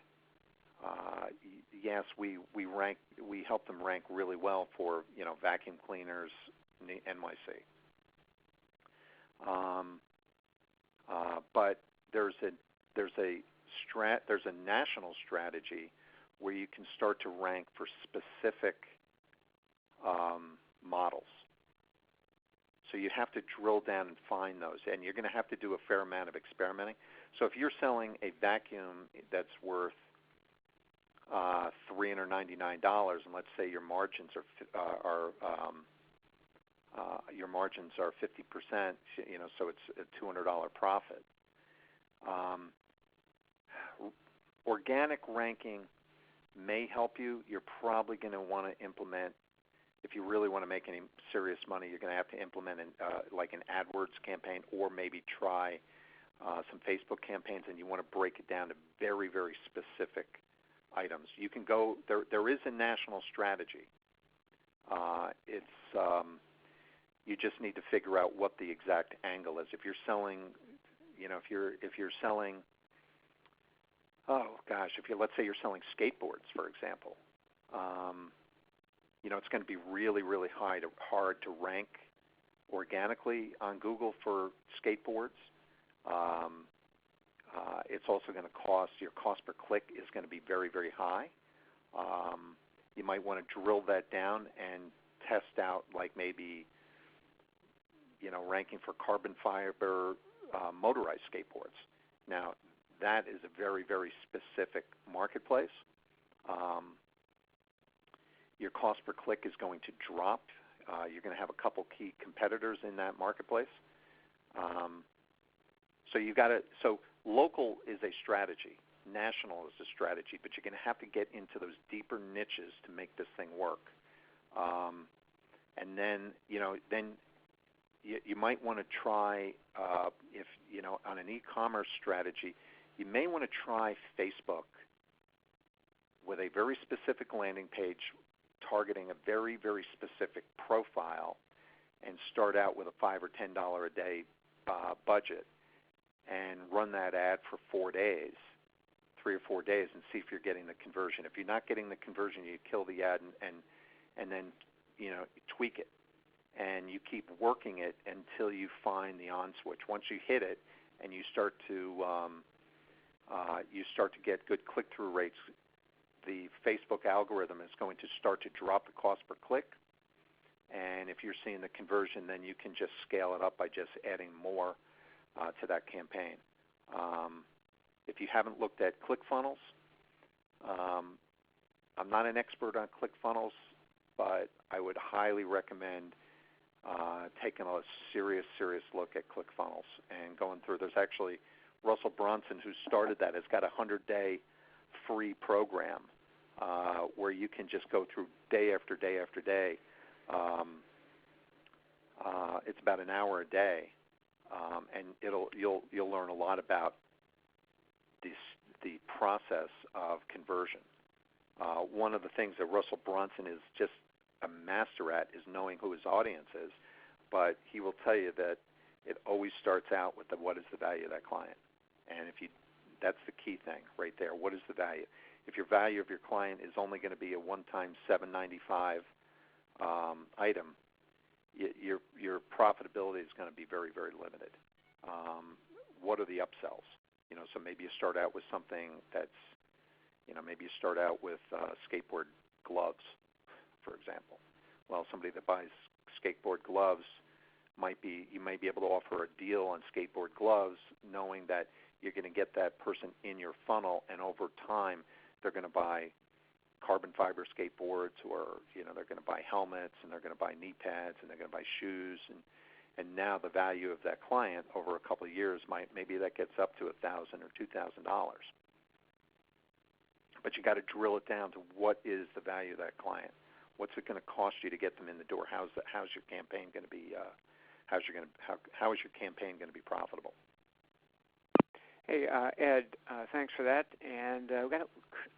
yes, we helped them rank really well for vacuum cleaners in the NYC. But there's a national strategy where you can start to rank for specific models. So you have to drill down and find those, and you're going to have to do a fair amount of experimenting. So if you're selling a vacuum that's worth $399, and let's say your margins are 50%, so it's a $200 profit. Organic ranking may help you. You're probably going to want to implement, if you really want to make any serious money, you're going to have to implement like an AdWords campaign, or maybe try some Facebook campaigns, and you want to break it down to very, very specific items. You can go, there is a national strategy. You just need to figure out what the exact angle is. If you're selling, if you're selling, let's say you're selling skateboards, for example, it's going to be really, really hard to rank organically on Google for skateboards. It's also going to your cost per click is going to be very, very high. You might want to drill that down and test out, like maybe, ranking for carbon fiber motorized skateboards. Now, that is a very, very specific marketplace. Your cost per click is going to drop. You're going to have a couple key competitors in that marketplace. So local is a strategy, national is a strategy, but you're going to have to get into those deeper niches to make this thing work. And then you might want to try, if on an e-commerce strategy, you may want to try Facebook with a very specific landing page targeting a very, very specific profile, and start out with a $5 or $10 a day budget, and run that ad for 4 days, 3 or 4 days, and see if you're getting the conversion. If you're not getting the conversion, you kill the ad and then tweak it, and you keep working it until you find the on switch. Once you hit it and you start to get good click-through rates, the Facebook algorithm is going to start to drop the cost per click. And if you're seeing the conversion, then you can just scale it up by just adding more to that campaign. If you haven't looked at ClickFunnels, I'm not an expert on ClickFunnels, but I would highly recommend taking a serious look at ClickFunnels and going through. There's actually Russell Brunson, who started that, has got a 100-day free program where you can just go through day after day after day. It's about an hour a day, and you'll learn a lot about the process of conversion. One of the things that Russell Brunson is just a master at is knowing who his audience is, but he will tell you that it always starts out with what is the value of that client, and that's the key thing right there. What is the value? If your value of your client is only going to be a one-time $7.95 item, your profitability is going to be very, very limited. What are the upsells? So maybe you start out with something that's, maybe you start out with skateboard gloves, for example. Well, somebody that buys skateboard gloves you might be able to offer a deal on skateboard gloves, knowing that you're going to get that person in your funnel, and over time they're going to buy carbon fiber skateboards, or they're going to buy helmets, and they're going to buy knee pads, and they're going to buy shoes, and now the value of that client over a couple of years maybe that gets up to $1,000 or $2,000. But you got to drill it down to what is the value of that client. What's it going to cost you to get them in the door? How's your campaign going to be? How is your campaign going to be profitable? Hey, Ed, thanks for that. And we've got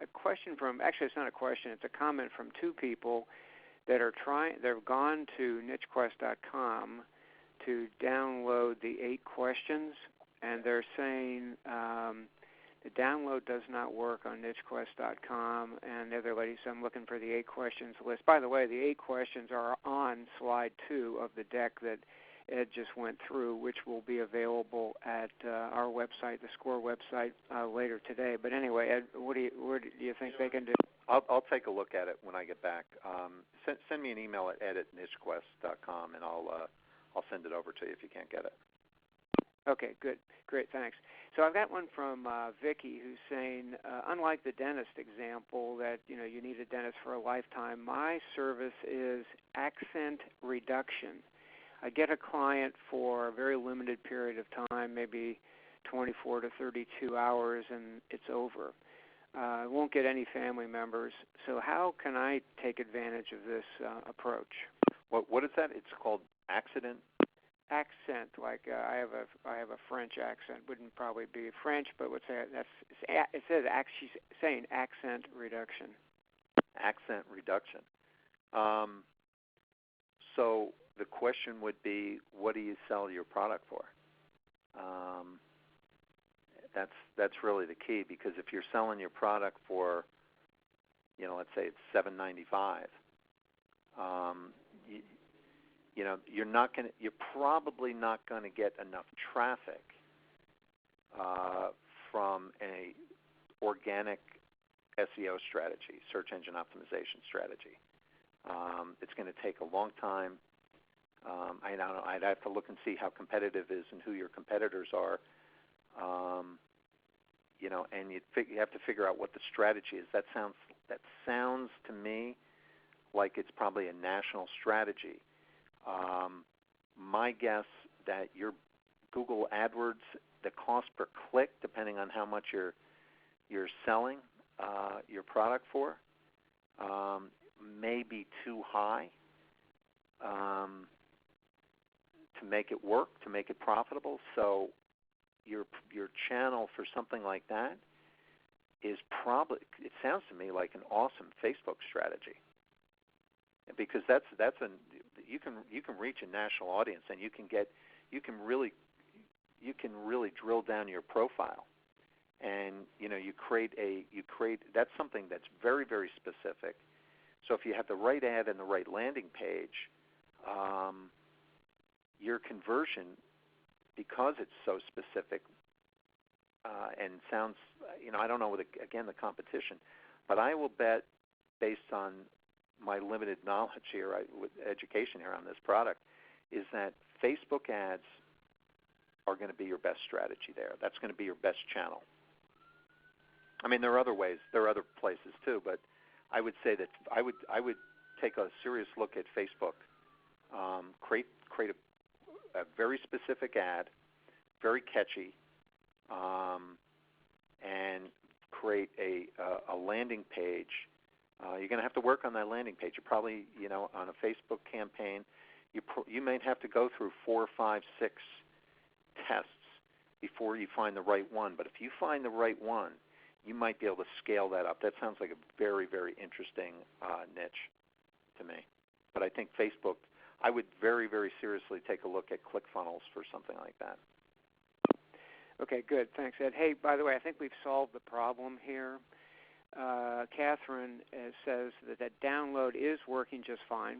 a question from, actually it's not a question, it's a comment from two people that are they've gone to Nichequest.com to download the 8 questions, and they're saying the download does not work on Nichequest.com, and the other lady said, I'm looking for the 8 questions list. By the way, the 8 questions are on slide 2 of the deck that Ed just went through, which will be available at our website, the SCORE website, later today. But anyway, Ed, what do you think they can do? I'll take a look at it when I get back. Send me an email at ed@nichequest.com, and I'll send it over to you if you can't get it. Okay, good. Great, thanks. So I've got one from Vicki, who's saying, unlike the dentist example that, you need a dentist for a lifetime, my service is accent reduction. I get a client for a very limited period of time, maybe 24 to 32 hours, and it's over. Won't get any family members. So how can I take advantage of this approach? What is that? It's called accident. Accent, like I have a French accent. Wouldn't probably be French, but what's that? It says she's saying accent reduction. Accent reduction. So the question would be, what do you sell your product for? That's really the key, because if you're selling your product for, let's say it's $7.95, you're probably not going to get enough traffic from a organic SEO strategy, search engine optimization strategy. It's going to take a long time. I don't know. I'd have to look and see how competitive it is and who your competitors are. And you have to figure out what the strategy is. That sounds to me like it's probably a national strategy. My guess that your Google AdWords, the cost per click, depending on how much you're selling your product for, may be too high to make it work, to make it profitable. So your channel for something like that is probably, it sounds to me like an awesome Facebook strategy, because you can reach a national audience, and you can really drill down your profile, and you create that's something that's very, very specific. So if you have the right ad and the right landing page, your conversion, because it's so specific and sounds, I don't know, again, the competition, but I will bet, based on my limited knowledge here, with education here on this product, is that Facebook ads are going to be your best strategy there. That's going to be your best channel. I mean, there are other ways, there are other places too, but I would say that I would take a serious look at Facebook. Create a very specific ad, very catchy, and create a landing page. You're going to have to work on that landing page. You probably, on a Facebook campaign, you may have to go through 4, 5, 6 tests before you find the right one. But if you find the right one, you might be able to scale that up. That sounds like a very, very interesting niche to me. But I think Facebook, I would very, very seriously take a look at ClickFunnels for something like that. Okay, good. Thanks, Ed. Hey, by the way, I think we've solved the problem here. Catherine says that download is working just fine.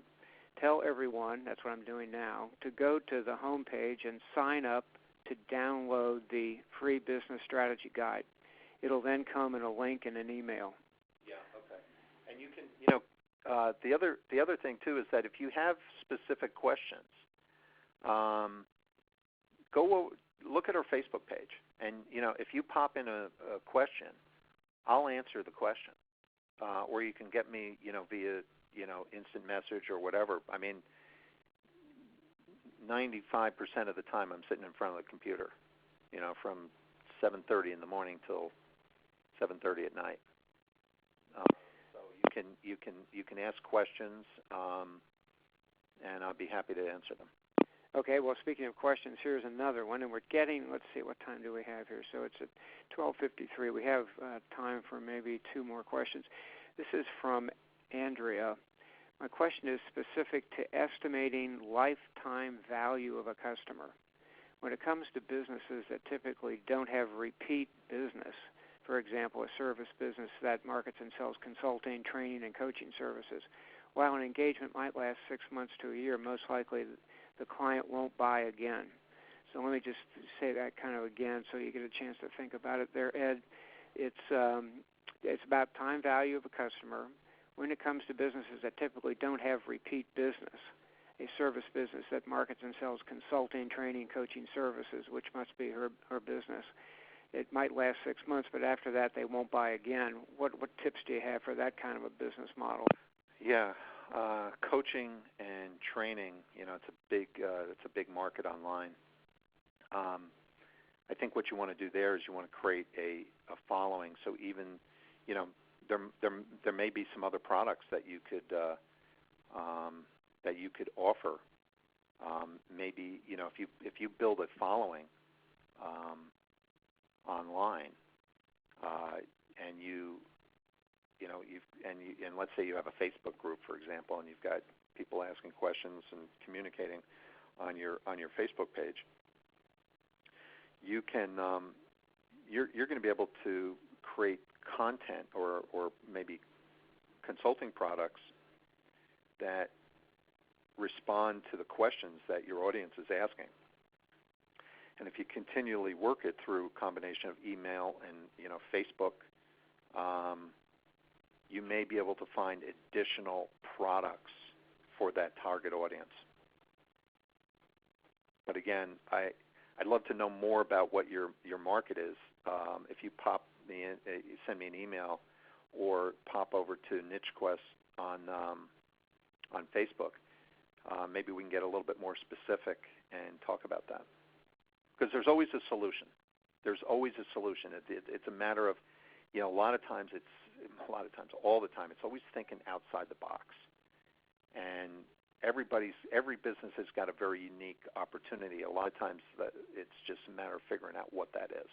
Tell everyone, that's what I'm doing now, to go to the home page and sign up to download the free business strategy guide. It'll then come in a link in an email. Yeah, okay. And you can, the other thing too is that if you have specific questions, go look at our Facebook page, and if you pop in a question, I'll answer the question, or you can get me via instant message or whatever. I mean, 95% of the time I'm sitting in front of the computer, from 7:30 in the morning till 7:30 at night. So you can ask questions, and I'll be happy to answer them. Okay, well, speaking of questions, here's another one, and we're getting, let's see, what time do we have here? So it's at 12:53. We have time for maybe 2 more questions. This is from Andrea. My question is specific to estimating lifetime value of a customer. When it comes to businesses that typically don't have repeat business, for example, a service business that markets and sells consulting, training, and coaching services, while an engagement might last 6 months to a year, most likely the client won't buy again. So let me just say that kind of again so you get a chance to think about it there, Ed. It's about time value of a customer. When it comes to businesses that typically don't have repeat business, a service business that markets and sells consulting, training, coaching services, which must be her business, it might last 6 months, but after that they won't buy again. What tips do you have for that kind of a business model? Yeah. Coaching and training, it's a big market online. I think what you want to do there is you want to create a following. So even there may be some other products that you could offer. Maybe if you build a following online, and let's say you have a Facebook group, for example, and you've got people asking questions and communicating on your Facebook page, you can you're going to be able to create content or maybe consulting products that respond to the questions that your audience is asking. And if you continually work it through a combination of email and Facebook, you may be able to find additional products for that target audience. But again, I'd love to know more about what your market is. If you send me an email, or pop over to Nichequest on Facebook, maybe we can get a little bit more specific and talk about that. Because there's always a solution. There's always a solution. It's a matter of, all the time, it's always thinking outside the box. And every business has got a very unique opportunity. A lot of times it's just a matter of figuring out what that is.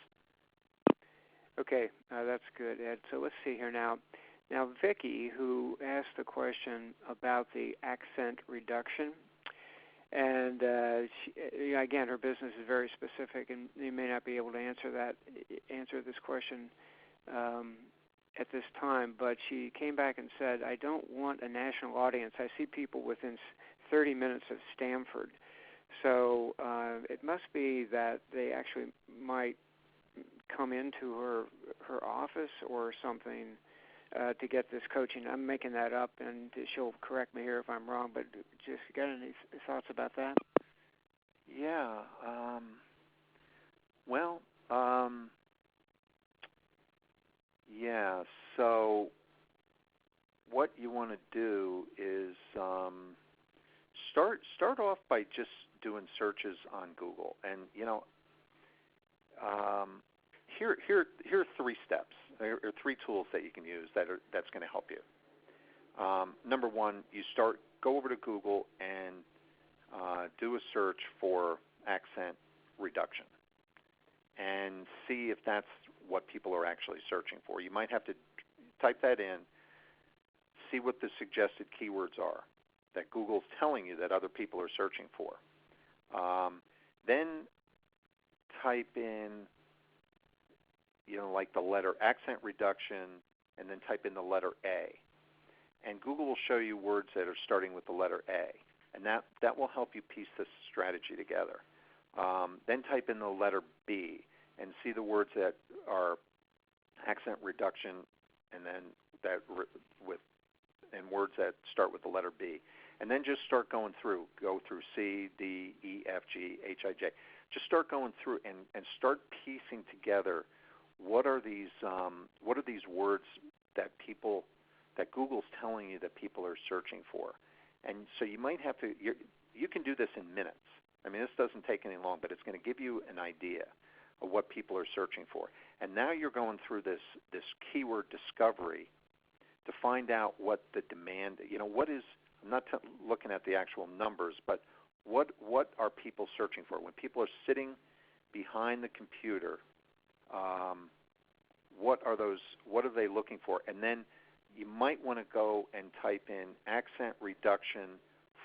Okay, that's good, Ed. So let's see here now. Now, Vicki, who asked the question about the accent reduction, and again, her business is very specific, and you may not be able to answer this question at this time, but she came back and said, I don't want a national audience. I see people within 30 minutes of Stamford. So it must be that they actually might come into her office or something to get this coaching. I'm making that up, and she'll correct me here if I'm wrong, but just got any thoughts about that? Yeah. Yeah, so what you want to do is start off by just doing searches on Google. And, here are 3 steps, or 3 tools that you can use that's going to help you. Number 1, go over to Google and do a search for accent reduction and see if that's what people are actually searching for. You might have to type that in, see what the suggested keywords are that Google's telling you that other people are searching for. Then type in, like the letter accent reduction, and then type in the letter A. And Google will show you words that are starting with the letter A. And that will help you piece this strategy together. Then type in the letter B and see the words that are accent reduction, and then words that start with the letter B. And then just start going through. Go through C, D, E, F, G, H, I, J. Just start going through and start piecing together what are these words that Google's telling you that people are searching for. And so you might have to. You can do this in minutes. I mean, this doesn't take any long, but it's going to give you an idea of what people are searching for. And now you're going through this keyword discovery to find out what the demand, what is, I'm not looking at the actual numbers, but what are people searching for? When people are sitting behind the computer, what are they looking for? And then you might want to go and type in accent reduction,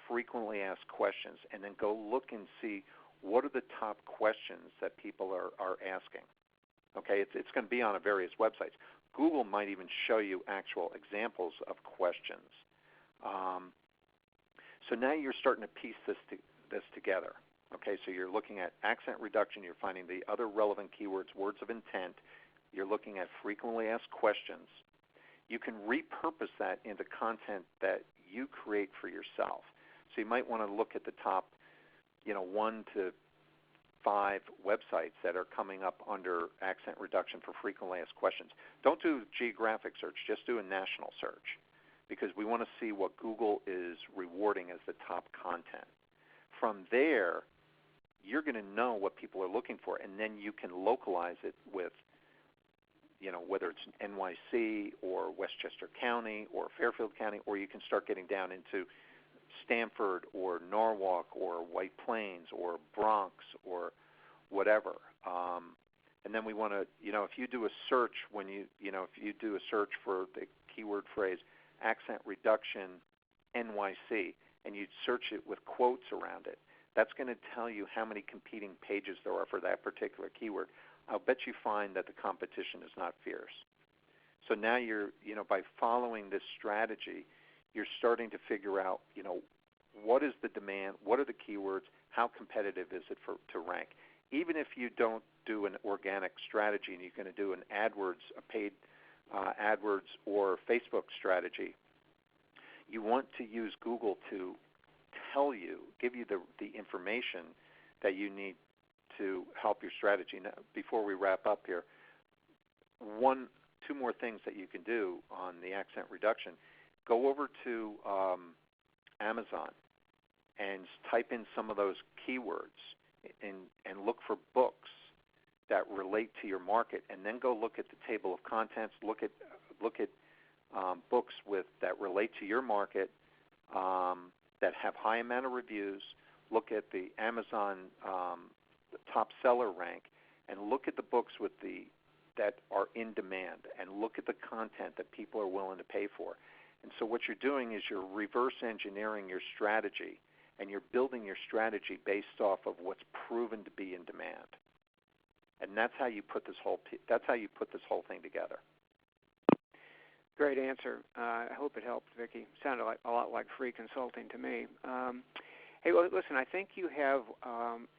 frequently asked questions, and then go look and see what are the top questions that people are asking. Okay, it's going to be on various websites. Google might even show you actual examples of questions. So now you're starting to piece this together. Okay, so you're looking at accent reduction. You're finding the other relevant keywords, words of intent. You're looking at frequently asked questions. You can repurpose that into content that you create for yourself. So you might want to look at the top, 1 to 5 websites that are coming up under accent reduction for frequently asked questions. Don't do geographic search. Just do a national search, because we want to see what Google is rewarding as the top content. From there, you're going to know what people are looking for, and then you can localize it with whether it's NYC or Westchester County or Fairfield County, or you can start getting down into Stamford or Norwalk or White Plains or Bronx or whatever. And then we want to, if you do a search if you do a search for the keyword phrase accent reduction NYC and you search it with quotes around it, that's going to tell you how many competing pages there are for that particular keyword. I'll bet you find that the competition is not fierce. So now you're, by following this strategy, you're starting to figure out, what is the demand, what are the keywords, how competitive is it to rank. Even if you don't do an organic strategy and you're going to do an AdWords, a paid AdWords or Facebook strategy, you want to use Google to give you the information that you need to help your strategy. Now, before we wrap up here, two more things that you can do on the accent reduction. Go over to Amazon and type in some of those keywords and look for books that relate to your market, and then go look at the table of contents. Look at books that relate to your market that have high amount of reviews. Look at the Amazon top seller rank, and look at the books that are in demand, and look at the content that people are willing to pay for. And so what you're doing is you're reverse engineering your strategy, and you're building your strategy based off of what's proven to be in demand. And that's how you put this whole thing together. Great answer. I hope it helped, Vicki. Sounded a lot like free consulting to me. Hey, well, listen, I think you have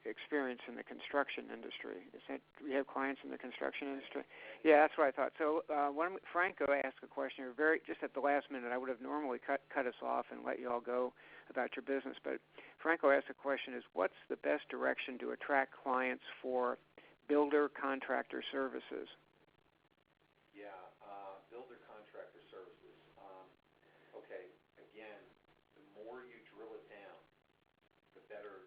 experience in the construction industry. You have clients in the construction industry? Yeah, that's what I thought. So Franco asked a question just at the last minute. I would have normally cut us off and let you all go about your business, but Franco asked a question what's the best direction to attract clients for builder contractor services? Yeah, builder contractor services. Okay, again, the more you drill it down, the better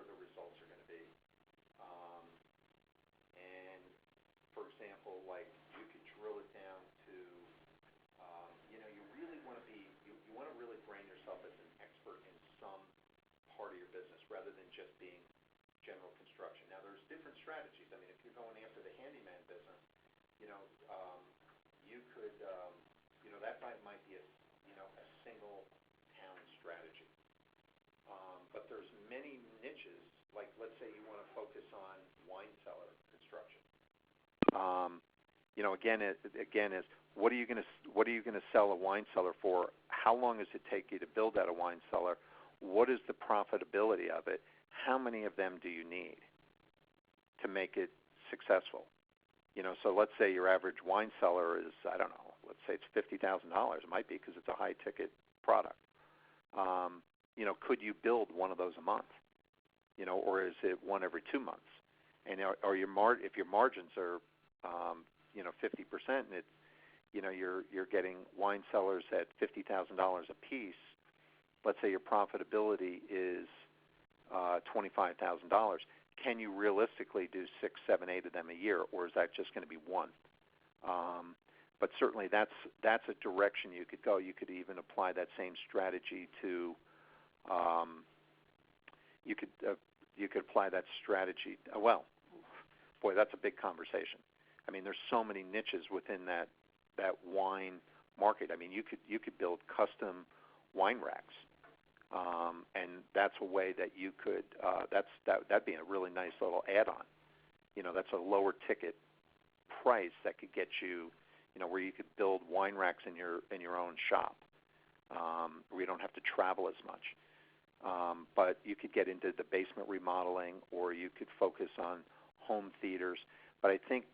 the results are going to be. And for example, like you could drill it down to, you really want to you want to really brand yourself as an expert in some part of your business rather than just being general construction. Now, there's different strategies. I mean, if you're going after the handyman business, you could, that might be a single town strategy. But there's many niches. Like, let's say you want to focus on wine cellar construction. Again, is what are you going to sell a wine cellar for? How long does it take you to build out a wine cellar? What is the profitability of it? How many of them do you need to make it successful? So let's say your average wine cellar is, I don't know, let's say it's $50,000. It might be because it's a high-ticket product. Could you build one of those a month? Or is it one every 2 months? And if your margins are, 50%, and it's, you're getting wine cellars at $50,000 a piece. Let's say your profitability is $25,000. Can you realistically do 6, 7, 8 of them a year, or is that just going to be one? But certainly that's a direction you could go. You could even apply that same strategy to. You could apply that strategy. Well, boy, that's a big conversation. I mean, there's so many niches within that wine market. I mean, you could build custom wine racks. And that's a way that you could. That'd be a really nice little add-on. That's a lower ticket price that could get you, where you could build wine racks in your own shop, where you don't have to travel as much. But you could get into the basement remodeling, or you could focus on home theaters. But I think,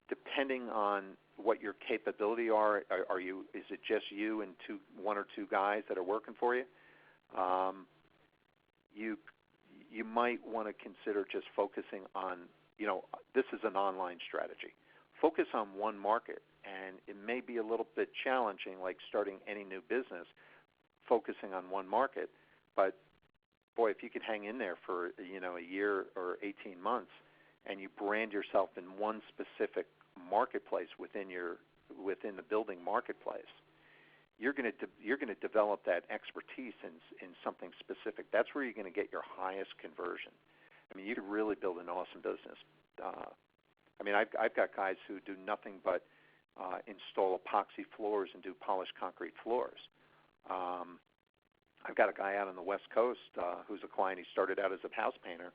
depending on what your capability are is it just you and one or two guys that are working for you? You might want to consider just focusing on, this is an online strategy. Focus on one market, and it may be a little bit challenging, like starting any new business, focusing on one market. But boy, if you could hang in there for a year or 18 months, and you brand yourself in one specific marketplace within the building marketplace, you're going to develop that expertise in something specific. That's where you're going to get your highest conversion. I mean, you could really build an awesome business. I mean, I've got guys who do nothing but install epoxy floors and do polished concrete floors. I've got a guy out on the West Coast who's a client. He started out as a house painter.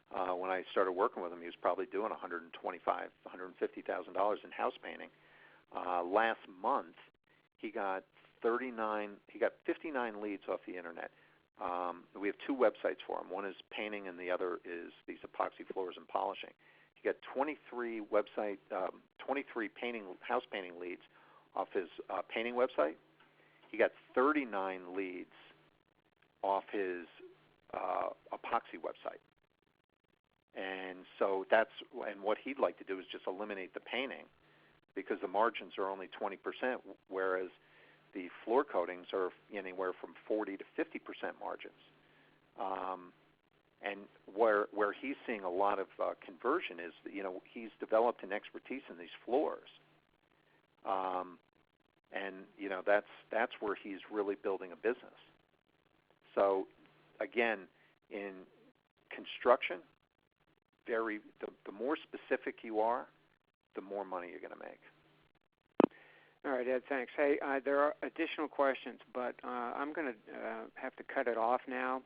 When I started working with him, he was probably doing $125,000, $150,000 in house painting. Last month, he got 59 leads off the internet. We have two websites for him. One is painting, and the other is these epoxy floors and polishing. He got 23 house painting leads off his painting website. He got 39 leads off his epoxy website. And so what he'd like to do is just eliminate the painting, because the margins are only 20%, whereas the floor coatings are anywhere from 40 to 50% margins. And where he's seeing a lot of conversion is, he's developed an expertise in these floors, and that's where he's really building a business. So again, in construction, the more specific you are, the more money you're going to make. All right, Ed, thanks. Hey, there are additional questions, but I'm going to have to cut it off now.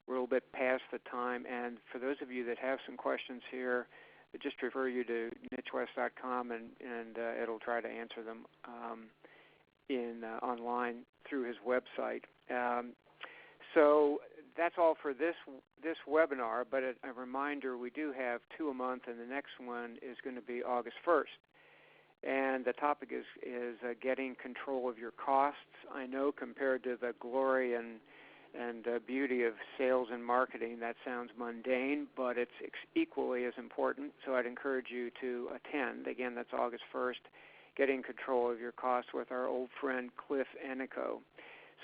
We're a little bit past the time, and for those of you that have some questions here, just refer you to Nichequest.com, and it'll try to answer them online through his website. So that's all for this webinar, but a reminder, we do have 2 a month, and the next one is going to be August 1st. And the topic is getting control of your costs. I know compared to the glory and beauty of sales and marketing, that sounds mundane, but it's equally as important, so I'd encourage you to attend. Again, that's August 1st, getting control of your costs with our old friend Cliff Enico.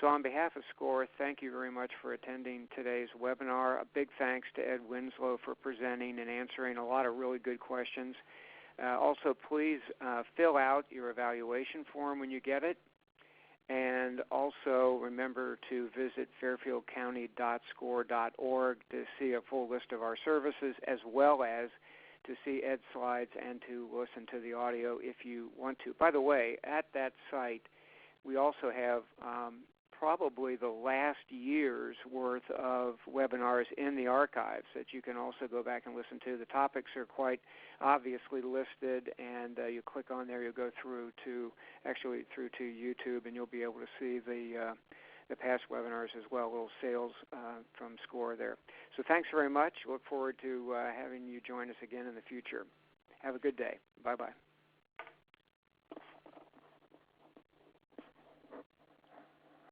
So on behalf of SCORE, thank you very much for attending today's webinar. A big thanks to Ed Winslow for presenting and answering a lot of really good questions. Also, please fill out your evaluation form when you get it. And also remember to visit fairfieldcounty.score.org to see a full list of our services, as well as to see Ed's slides and to listen to the audio if you want to. By the way, at that site, we also have probably the last year's worth of webinars in the archives that you can also go back and listen to. The topics are quite obviously listed, and you click on there, you'll go through to YouTube, and you'll be able to see the past webinars as well, little sales from SCORE there. So thanks very much. Look forward to having you join us again in the future. Have a good day. Bye-bye.